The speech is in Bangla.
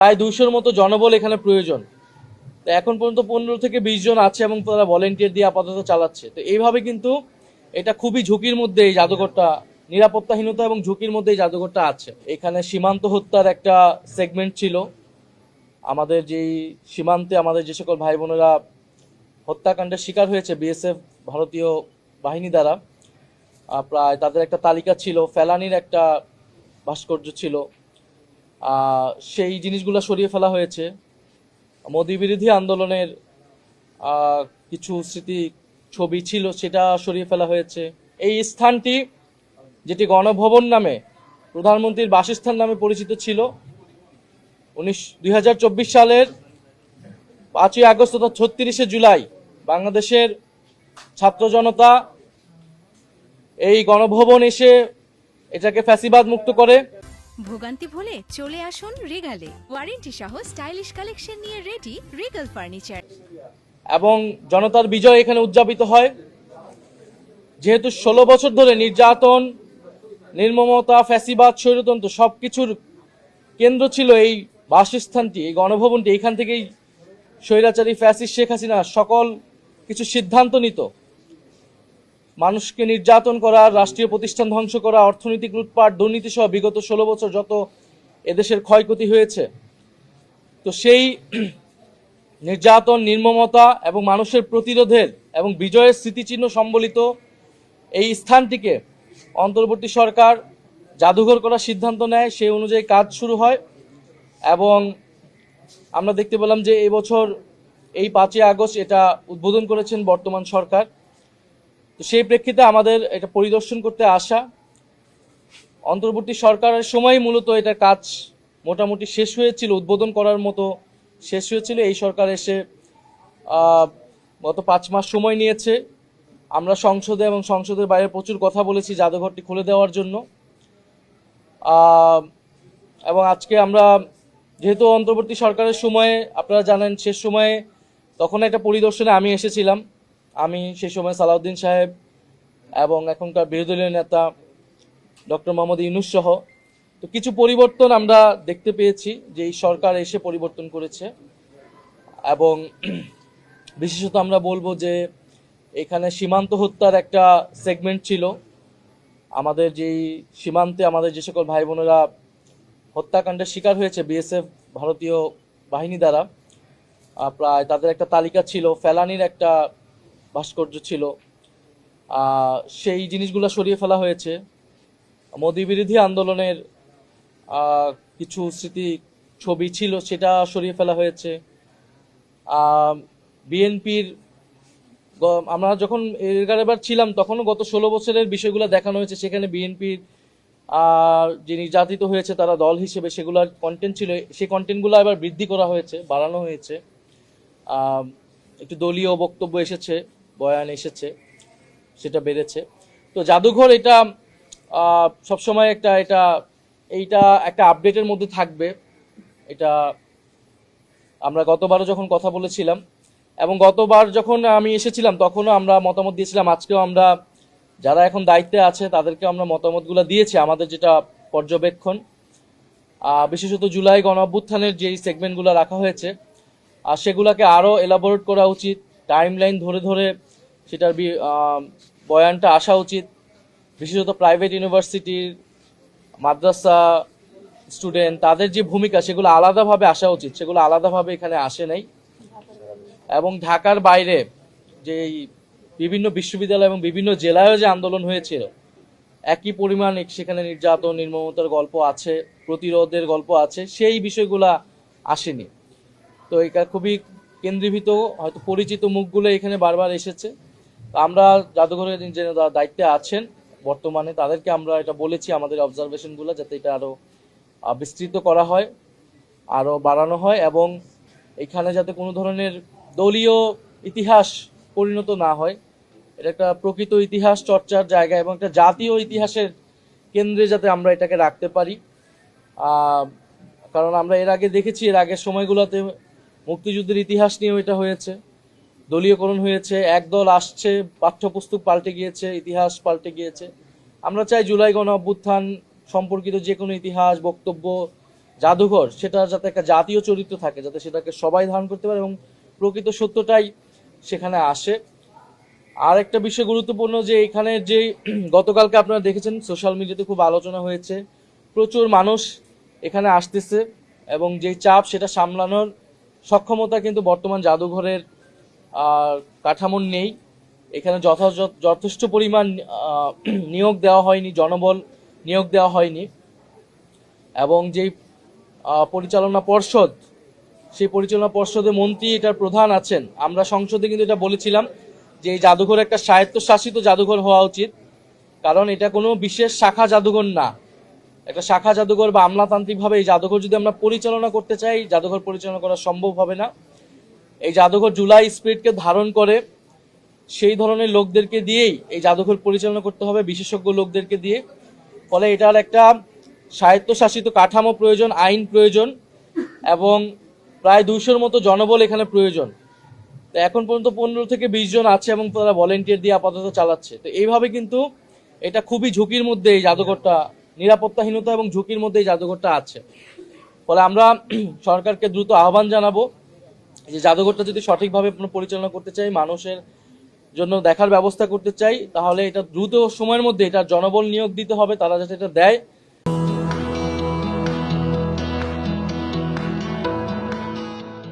প্রায় 200-র মতো জনবল এখানে প্রয়োজন। তো এখন পর্যন্ত 15 থেকে 20 জন আছে এবং তারা ভলেন্টিয়ার দিয়ে আপাতত চালাচ্ছে। তো এইভাবে কিন্তু এটা খুবই ঝুঁকির মধ্যে এই জাদুঘরটা, নিরাপত্তাহীনতা এবং ঝুঁকির মধ্যে এই জাদুঘরটা আছে। এখানে সীমান্ত হত্যার একটা সেগমেন্ট ছিল। আমাদের যেই সীমান্তে আমাদের যে সকল ভাই বোনেরা হত্যাকাণ্ডের শিকার হয়েছে বিএসএফ ভারতীয় বাহিনী দ্বারা, প্রায় তাদের একটা তালিকা ছিল, ফেলানির একটা ভাস্কর্য ছিল, সেই জিনিসগুলো সরিয়ে ফেলা হয়েছে। মোদি বিরোধী আন্দোলনের কিছু স্মৃতি ছবি ছিল, সেটা সরিয়ে ফেলা হয়েছে। এই স্থানটি, যেটি গণভবন নামে, প্রধানমন্ত্রীর বাসস্থান নামে পরিচিত ছিল, 2024 সালের 5ই আগস্ট তথা 36শে জুলাই বাংলাদেশের ছাত্র জনতা এই গণভবন এসে এটাকে ফ্যাসিবাদ মুক্ত করে। ভোগান্তি ভুলে চলে আসুন রিগালে, ওয়ারেন্টি সহ স্টাইলিশ কালেকশন নিয়ে রেডি রিগাল ফার্নিচার। এবং জনতার বিজয় এখানে উদযাপিত হয়। যেহেতু 16 বছর ধরে নির্যাতন, নির্মমতা, ফ্যাসিবাদ, স্বৈরতন্ত্র সবকিছুর কেন্দ্র ছিল এই বাসস্থানটি, এই গণভবনটি। এখান থেকেই স্বৈরাচারী ফ্যাসিস্ট শেখ হাসিনা সকল কিছু সিদ্ধান্ত নিত। মানুষকে নির্যাতন করা, রাষ্ট্রীয় প্রতিষ্ঠান ধ্বংস করা, অর্থনৈতিক লুটপাট, দুর্নীতি সহ বিগত 16 বছর যত এদেশের ক্ষয়ক্ষতি হয়েছে, তো সেই নির্যাতন, নির্মমতা এবং মানুষের প্রতিরোধের এবং বিজয়ের স্মৃতিচিহ্ন সম্বলিত এই স্থানটিকে অন্তর্বর্তী সরকার জাদুঘর করার সিদ্ধান্ত নেয়। সেই অনুযায়ী কাজ শুরু হয় এবং আমরা দেখতে পেলাম যে এই বছর এই 5ই আগস্ট এটা উদ্বোধন করেছেন বর্তমান সরকার। তো সেই প্রেক্ষিতে আমাদের এটা পরিদর্শন করতে আসা। অন্তর্বর্তী সরকারের সময় মূলত এটা কাজ মোটামুটি শেষ হয়েছিল, উদ্বোধন করার মতো শেষ হয়েছিল। এই সরকার এসে গত 5 মাস সময় নিয়েছে। আমরা সংসদে এবং সংসদের বাইরে প্রচুর কথা বলেছি জাদুঘরটি খুলে দেওয়ার জন্য। এবং আজকে আমরা, যেহেতু অন্তর্বর্তী সরকারের সময়ে আপনারা জানেন শেষ সময়ে, তখন একটা পরিদর্শনে আমি এসেছিলাম। আমি সেই সময় সালাউদ্দিন সাহেব এবং এখনকার বিরোধী দলীয় নেতা ডক্টর মোহাম্মদ ইউনূস সহ, তো কিছু পরিবর্তন আমরা দেখতে পেয়েছি যে এই সরকার এসে পরিবর্তন করেছে। এবং বিশেষত আমরা বলবো যে এখানে সীমান্ত হত্যার একটা সেগমেন্ট ছিল। আমাদের যেই সীমান্তে আমাদের যে সকল ভাই বোনেরা হত্যাকাণ্ডের শিকার হয়েছে বিএসএফ ভারতীয় বাহিনী দ্বারা, প্রায় তাদের একটা তালিকা ছিল, ফেলানির একটা ভাস্কর্য ছিল, সেই জিনিসগুলো সরিয়ে ফেলা হয়েছে। মোদি বিরোধী আন্দোলনের কিছু স্মৃতি ছবি ছিল, সেটা সরিয়ে ফেলা হয়েছে। বিএনপির, আমরা যখন এবার ছিলাম তখনও গত 16 বছরের বিষয়গুলো দেখানো হয়েছে। সেখানে বিএনপির যে নির্যাতিত হয়েছে তারা দল হিসেবে, সেগুলোর কন্টেন্ট ছিল, সেই কন্টেন্টগুলো এবার বৃদ্ধি করা হয়েছে, বাড়ানো হয়েছে। একটু দলীয় বক্তব্য এসেছে, বয়ান এসেছে, সেটা বেড়েছে। তো জাদুঘর এটা সবসময় এইটা একটা আপডেটের মধ্যে থাকবে। এটা আমরা গতবারও যখন কথা বলেছিলাম এবং গতবার যখন আমি এসেছিলাম তখনও আমরা মতামত দিয়েছিলাম। আজকেও আমরা যারা এখন দায়িত্বে আছে তাদেরকে আমরা মতামতগুলো দিয়েছি, আমাদের যেটা পর্যবেক্ষণ। বিশেষত জুলাই গণ অভ্যুত্থানের যেই সেগমেন্টগুলো রাখা হয়েছে সেগুলোকে আরও এলাবোরেট করা উচিত, টাইম লাইন ধরে ধরে সেটার বয়ানটা আসা উচিত। বিশেষত প্রাইভেট ইউনিভার্সিটির, মাদ্রাসা স্টুডেন্ট, তাদের যে ভূমিকা সেগুলো আলাদাভাবে আসা উচিত, সেগুলো আলাদাভাবে এখানে আসে নাই। এবং ঢাকার বাইরে যে বিভিন্ন বিশ্ববিদ্যালয় এবং বিভিন্ন জেলায়ও যে আন্দোলন হয়েছিল, একই পরিমাণ সেখানে নির্যাতন, নির্মমতার গল্প আছে, প্রতিরোধের গল্প আছে, সেই বিষয়গুলা আসেনি। তো এটা খুবই কেন্দ্রীভূত, হয়তো পরিচিত মুখগুলো এখানে বারবার এসেছে। তো আমরা জাদুঘরের যে দায়িত্বে আছেন বর্তমানে, তাদেরকে আমরা এটা বলেছি আমাদের অবজারভেশনগুলো যাতে এটা আরও বিস্তৃত করা হয়, আরও বাড়ানো হয়, এবং এখানে যাতে কোনো ধরনের দলীয় ইতিহাস পরিণত না হয়। এটা একটা প্রকৃত ইতিহাস চর্চার জায়গা এবং একটা জাতীয় ইতিহাসের কেন্দ্রে যাতে আমরা এটাকে রাখতে পারি। কারণ আমরা এর আগে দেখেছি, এর আগের সময়গুলোতে মুক্তিযুদ্ধের ইতিহাস নিয়েও এটা হয়েছে, দলীয়করণ হয়েছে, একদল আসছে, পাঠ্যপুস্তক পাল্টে গিয়েছে, ইতিহাস পাল্টে গিয়েছে। আমরা চাই জুলাই গণ অভ্যুত্থান সম্পর্কিত যে কোনো ইতিহাস, বক্তব্য জাদুঘর সেটা যাতে একটা জাতীয় চরিত্র থাকে, যাতে সেটাকে সবাই ধারণ করতে পারে এবং প্রকৃত সত্যটাই সেখানে আসে। আর একটা বিষয় গুরুত্বপূর্ণ যে এখানে যে গতকালকে আপনারা দেখেছেন সোশ্যাল মিডিয়াতে খুব আলোচনা হয়েছে, প্রচুর মানুষ এখানে আসতেছে এবং যে চাপ সেটা সামলানোর সক্ষমতা কিন্তু বর্তমান জাদুঘরের কাঠামোর নেই। এখানে যথেষ্ট পরিমাণ নিয়োগ দেওয়া হয়নি, জনবল নিয়োগ দেওয়া হয়নি এবং যেই পরিচালনা পর্ষদ, সেই পরিচালনা পর্ষদের মন্ত্রী এটার প্রধান আছেন। আমরা সংসদে কিন্তু এটা বলেছিলাম যে এই জাদুঘর একটা স্বায়ত্তশাসিত জাদুঘর হওয়া উচিত, কারণ এটা কোনো বিশেষ শাখা জাদুঘর না। একটা শাখা জাদুঘর বা আমলাতান্ত্রিকভাবে এই জাদুঘর যদি আমরা পরিচালনা করতে চাই, জাদুঘর পরিচালনা করা সম্ভব হবে না। এই জাদুঘর জুলাই স্পিরিটকে ধারণ করে সেই ধরনের লোকদেরকে দিয়েই এই জাদুঘর পরিচালনা করতে হবে, বিশেষজ্ঞ লোকদেরকে দিয়ে। ফলে এটার একটা স্বায়ত্তশাসিত কাঠামো প্রয়োজন, আইন প্রয়োজন এবং প্রায় 200-র মতো জনবল এখানে প্রয়োজন। তো এখন পর্যন্ত 15 থেকে 20 জন আছে এবং তারা ভলেন্টিয়ার দিয়ে আপাতত চালাচ্ছে। তো এইভাবে কিন্তু এটা খুবই ঝুঁকির মধ্যে এই জাদুঘরটা, নিরাপত্তাহীনতা এবং ঝুঁকির মধ্যে এই জাদুঘরটা আছে। ফলে আমরা সরকারকে দ্রুত আহ্বান জানাবো যে জাদুঘরটা যদি সঠিকভাবে পরিচালনা করতে চাই, মানুষের জন্য দেখার ব্যবস্থা করতে চাই, তাহলে এটা দ্রুত সময়ের মধ্যে এটা জনবল নিয়োগ দিতে হবে, তারা যাতে এটা দেয়